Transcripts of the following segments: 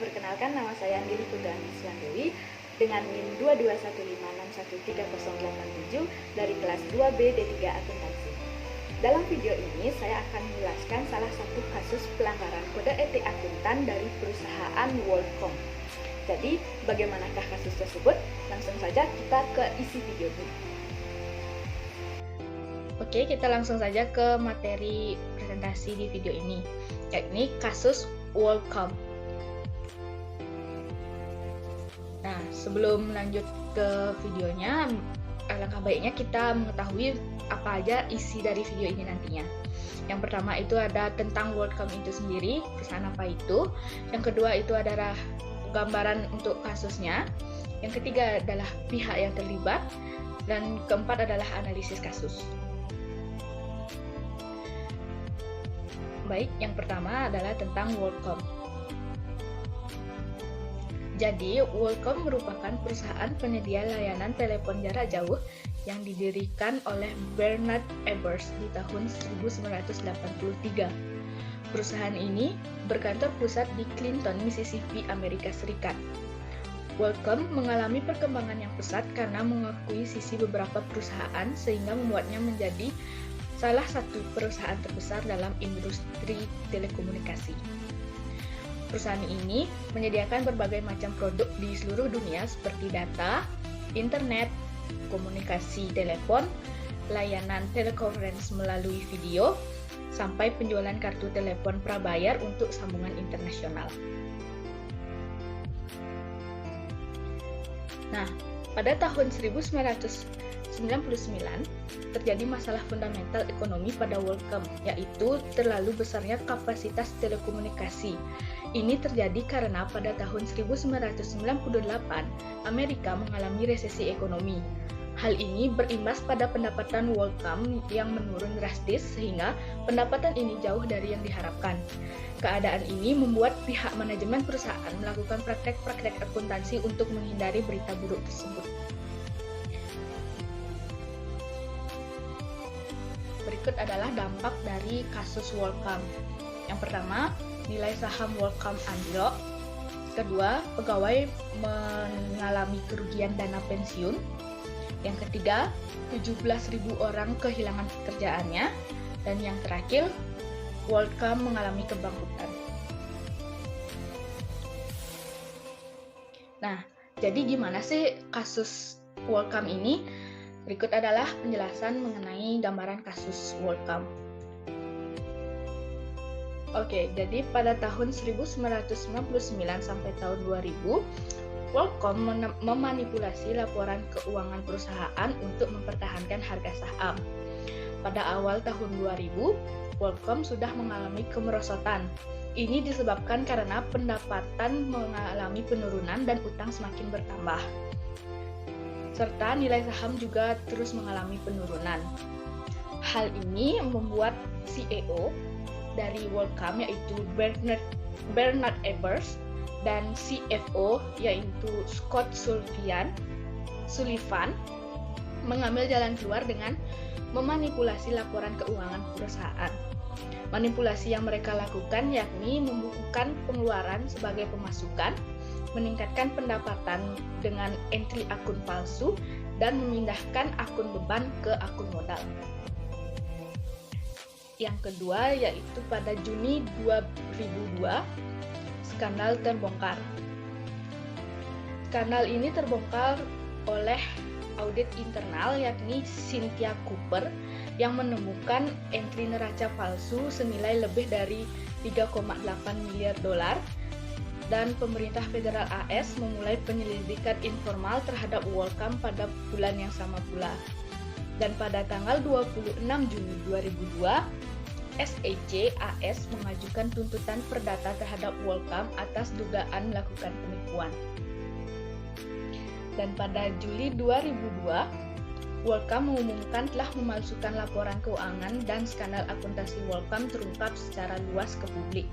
Perkenalkan, nama saya Andini Putrani Dewi dengan NIM 22156138087 dari kelas 2B D3 Akuntansi. Dalam video ini, saya akan menjelaskan salah satu kasus pelanggaran kode etik akuntan dari perusahaan WorldCom. Jadi, bagaimanakah kasus tersebut? Langsung saja kita ke isi video ini. Oke, kita langsung saja ke materi presentasi di video ini, yakni kasus WorldCom. Nah, sebelum lanjut ke videonya, alangkah baiknya kita mengetahui apa aja isi dari video ini nantinya. Yang pertama itu ada tentang WorldCom itu sendiri, perusahaan apa itu. Yang kedua itu adalah gambaran untuk kasusnya. Yang ketiga adalah pihak yang terlibat. Dan keempat adalah analisis kasus. Baik, yang pertama adalah tentang WorldCom. Jadi, WorldCom merupakan perusahaan penyedia layanan telepon jarak jauh yang didirikan oleh Bernard Ebers di tahun 1983. Perusahaan ini berkantor pusat di Clinton, Mississippi, Amerika Serikat. WorldCom mengalami perkembangan yang pesat karena mengakui sisi beberapa perusahaan sehingga membuatnya menjadi salah satu perusahaan terbesar dalam industri telekomunikasi. Perusahaan ini menyediakan berbagai macam produk di seluruh dunia seperti data, internet, komunikasi telepon, layanan telekonferensi melalui video, sampai penjualan kartu telepon prabayar untuk sambungan internasional. Nah, pada tahun 1999 terjadi masalah fundamental ekonomi pada WorldCom, yaitu terlalu besarnya kapasitas telekomunikasi. Ini terjadi karena pada tahun 1998 Amerika mengalami resesi ekonomi. Hal ini berimbas pada pendapatan WorldCom yang menurun drastis sehingga pendapatan ini jauh dari yang diharapkan. Keadaan ini membuat pihak manajemen perusahaan melakukan praktek-praktek akuntansi untuk menghindari berita buruk tersebut. Berikut adalah dampak dari kasus WorldCom. Yang pertama, nilai saham WorldCom anjlok. Kedua, pegawai mengalami kerugian dana pensiun. Yang ketiga, 17.000 orang kehilangan pekerjaannya. Dan yang terakhir, WorldCom mengalami kebangkrutan. Nah, jadi gimana sih kasus WorldCom ini? Berikut adalah penjelasan mengenai gambaran kasus WorldCom. Oke, jadi pada tahun 1999 sampai tahun 2000, WorldCom memanipulasi laporan keuangan perusahaan untuk mempertahankan harga saham. Pada awal tahun 2000, WorldCom sudah mengalami kemerosotan. Ini disebabkan karena pendapatan mengalami penurunan dan utang semakin bertambah. Serta nilai saham juga terus mengalami penurunan. Hal ini membuat CEO dari WorldCom yaitu Bernard Ebers dan CFO yaitu Scott Sullivan mengambil jalan keluar dengan memanipulasi laporan keuangan perusahaan. Manipulasi yang mereka lakukan yakni membukukan pengeluaran sebagai pemasukan, meningkatkan pendapatan dengan entry akun palsu, dan memindahkan akun beban ke akun modal. Yang kedua yaitu pada Juni 2002, skandal terbongkar. Skandal ini terbongkar oleh audit internal yakni Cynthia Cooper yang menemukan entry neraca palsu senilai lebih dari 3,8 miliar dolar. Dan pemerintah federal AS memulai penyelidikan informal terhadap WorldCom pada bulan yang sama pula. Dan pada tanggal 26 Juni 2002, SEC AS mengajukan tuntutan perdata terhadap WorldCom atas dugaan melakukan penipuan. Dan pada Juli 2002, WorldCom mengumumkan telah memalsukan laporan keuangan dan skandal akuntansi WorldCom terungkap secara luas ke publik.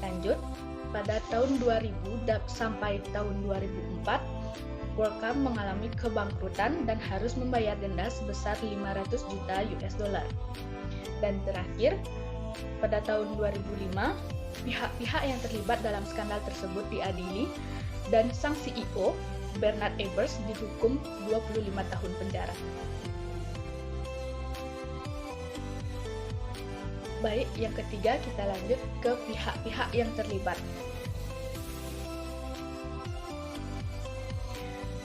Lanjut, pada tahun 2000 sampai tahun 2004, WorldCom mengalami kebangkrutan dan harus membayar denda sebesar 500 juta US dollar. Dan terakhir, Pada tahun 2005, pihak-pihak yang terlibat dalam skandal tersebut diadili dan sang CEO, Bernard Ebbers, dihukum 25 tahun penjara. Baik, yang ketiga kita lanjut ke pihak-pihak yang terlibat.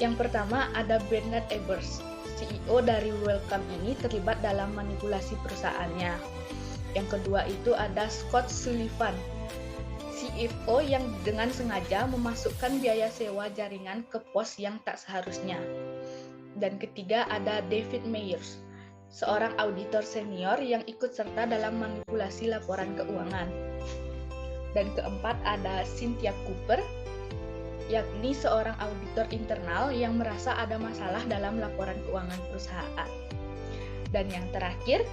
Yang pertama ada Bernard Ebbers. CEO dari Wellcome ini terlibat dalam manipulasi perusahaannya. Yang kedua itu ada Scott Sullivan, CFO yang dengan sengaja memasukkan biaya sewa jaringan ke pos yang tak seharusnya. Dan ketiga ada David Mayers, seorang auditor senior yang ikut serta dalam manipulasi laporan keuangan. Dan keempat ada Cynthia Cooper, yakni seorang auditor internal yang merasa ada masalah dalam laporan keuangan perusahaan. Dan yang terakhir,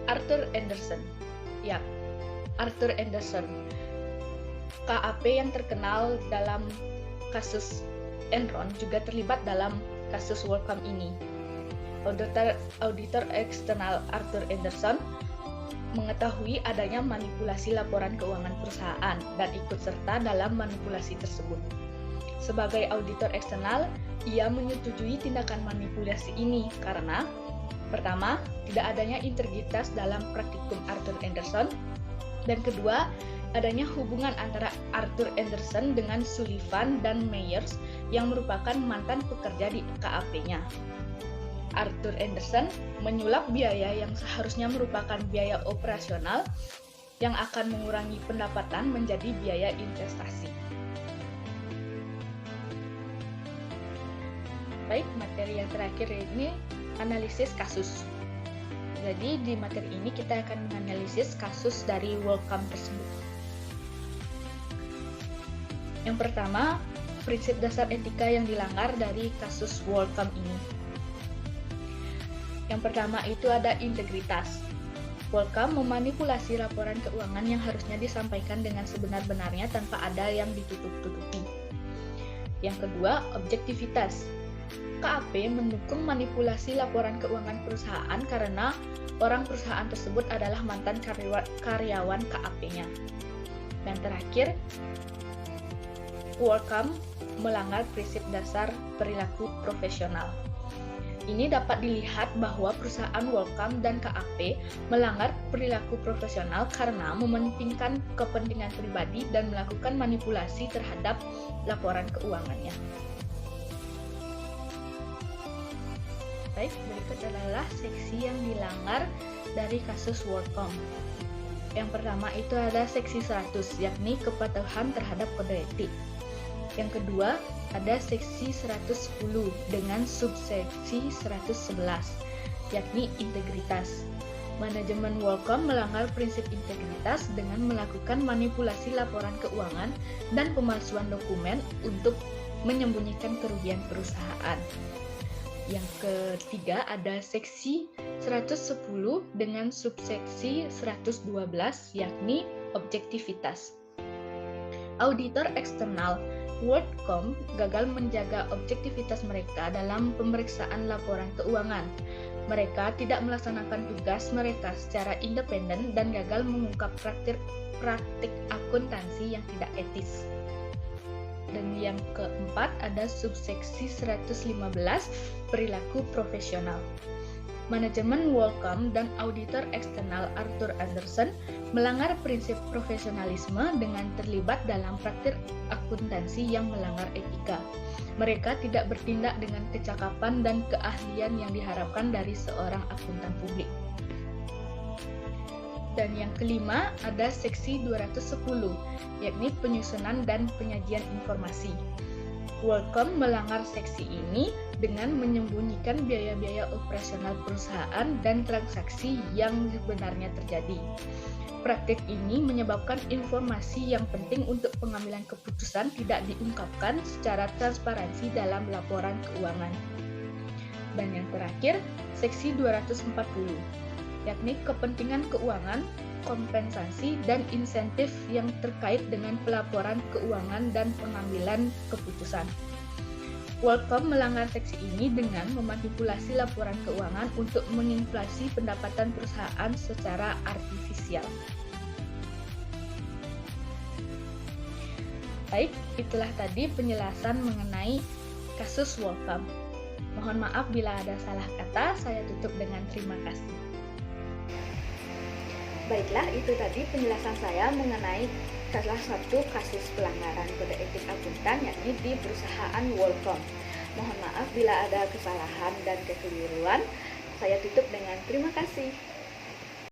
Arthur Andersen. Ya, Arthur Andersen, KAP yang terkenal dalam kasus Enron juga terlibat dalam kasus Wellcome ini. Auditor eksternal Arthur Andersen mengetahui adanya manipulasi laporan keuangan perusahaan dan ikut serta dalam manipulasi tersebut. Sebagai auditor eksternal, ia menyetujui tindakan manipulasi ini karena pertama, tidak adanya integritas dalam praktikum Arthur Andersen, dan kedua, adanya hubungan antara Arthur Andersen dengan Sullivan dan Mayers yang merupakan mantan pekerja di KAP-nya. Arthur Andersen menyulap biaya yang seharusnya merupakan biaya operasional yang akan mengurangi pendapatan menjadi biaya investasi. Baik, materi yang terakhir ini analisis kasus. Jadi di materi ini kita akan menganalisis kasus dari Wellcome tersebut. Yang pertama, prinsip dasar etika yang dilanggar dari kasus Wellcome ini. Yang pertama itu ada integritas. Wellcome memanipulasi laporan keuangan yang harusnya disampaikan dengan sebenar-benarnya tanpa ada yang ditutup-tutupi. Yang kedua, objektivitas. KAP mendukung manipulasi laporan keuangan perusahaan karena orang perusahaan tersebut adalah mantan karyawan KAP-nya. Dan terakhir, Wellcome melanggar prinsip dasar perilaku profesional. Ini dapat dilihat bahwa perusahaan Wellcome dan KAP melanggar perilaku profesional karena mementingkan kepentingan pribadi dan melakukan manipulasi terhadap laporan keuangannya. Baik, berikut adalah seksi yang dilanggar dari kasus Wellcome. Yang pertama itu ada seksi 100, yakni kepatuhan terhadap kode etik. Yang kedua, ada seksi 110 dengan subseksi 111, yakni integritas. Manajemen Wellcome melanggar prinsip integritas dengan melakukan manipulasi laporan keuangan dan pemalsuan dokumen untuk menyembunyikan kerugian perusahaan. Yang ketiga ada seksi 110 dengan subseksi 112, yakni objektivitas. Auditor eksternal Wellcome gagal menjaga objektivitas mereka dalam pemeriksaan laporan keuangan. Mereka tidak melaksanakan tugas mereka secara independen dan gagal mengungkap praktik akuntansi yang tidak etis. Dan yang keempat ada subseksi 115, perilaku profesional. Manajemen Wellcome dan auditor eksternal Arthur Andersen melanggar prinsip profesionalisme dengan terlibat dalam praktik akuntansi yang melanggar etika. Mereka tidak bertindak dengan kecakapan dan keahlian yang diharapkan dari seorang akuntan publik. Dan yang kelima ada seksi 210, yakni penyusunan dan penyajian informasi. Wellcome melanggar seksi ini dengan menyembunyikan biaya-biaya operasional perusahaan dan transaksi yang sebenarnya terjadi. Praktik ini menyebabkan informasi yang penting untuk pengambilan keputusan tidak diungkapkan secara transparansi dalam laporan keuangan. Dan yang terakhir, seksi 240, yakni kepentingan keuangan, kompensasi, dan insentif yang terkait dengan pelaporan keuangan dan pengambilan keputusan. Wellcome melanggar seksi ini dengan memanipulasi laporan keuangan untuk menginflasi pendapatan perusahaan secara artifisial. Baik, itulah tadi penjelasan mengenai kasus Wolfram. Mohon maaf bila ada salah kata, saya tutup dengan terima kasih. Baiklah, itu tadi penjelasan saya mengenai salah satu kasus pelanggaran kode etik akuntan, yakni di perusahaan Wolfram. Mohon maaf bila ada kesalahan dan kekeliruan. Saya tutup dengan terima kasih.